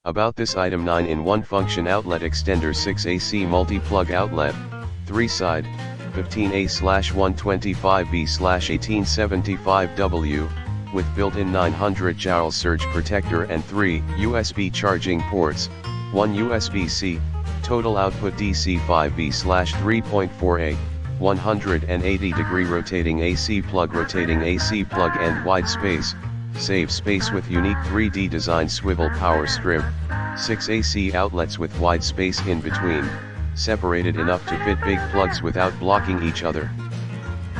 About this item: 9-in-1 function outlet extender, 6 AC multi-plug outlet, 3 side, 15A/125B/1875W, with built-in 900 joule surge protector and 3 USB charging ports, 1 USB-C, total output DC 5V/3.4A, 180-degree rotating AC plug and wide space, save space with unique 3D design. Swivel power strip, 6 AC outlets with wide space in between, separated enough to fit big plugs without blocking each other.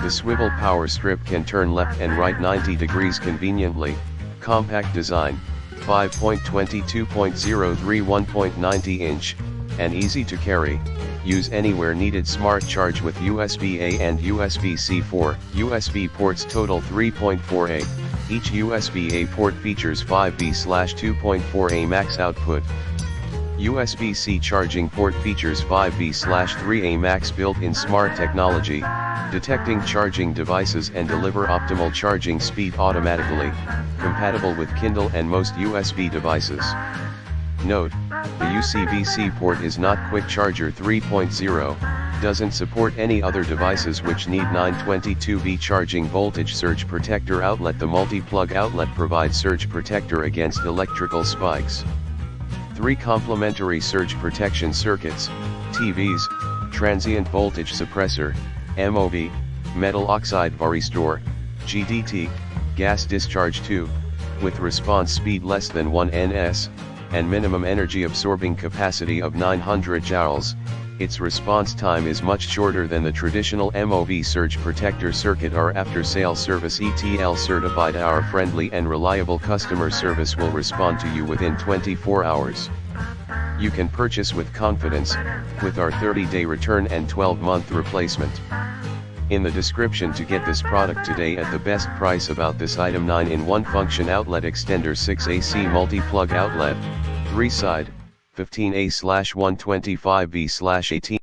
The swivel power strip can turn left and right 90 degrees conveniently. Compact design, 5.22.03 1.90 inch, and easy to carry, use anywhere needed. Smart charge with USB-A and USB-C. 4 USB ports, total 3.4A, each USB-A port features 5V/2.4A max output. USB-C charging port features 5V/3A max. Built-in smart technology, detecting charging devices and deliver optimal charging speed automatically, compatible with Kindle and most USB devices. Note: the USB-C port is not Quick Charger 3.0, doesn't support any other devices which need 922V charging. Voltage surge protector outlet, the multi-plug outlet provides surge protector against electrical spikes. 3 complementary surge protection circuits, TVs, transient voltage suppressor, MOV, metal oxide varistor, GDT, gas discharge 2, with response speed less than 1 ns, and minimum energy absorbing capacity of 900 joules. Its response time is much shorter than the traditional MOV surge protector circuit. Our after-sale service ETL certified. Our friendly and reliable customer service will respond to you within 24 hours. You can purchase with confidence, with our 30-day return and 12-month replacement. In the description to get this product today at the best price. About this item: 9-in-1 function outlet extender, 6 AC multi-plug outlet, 3 side, 15A/125V/18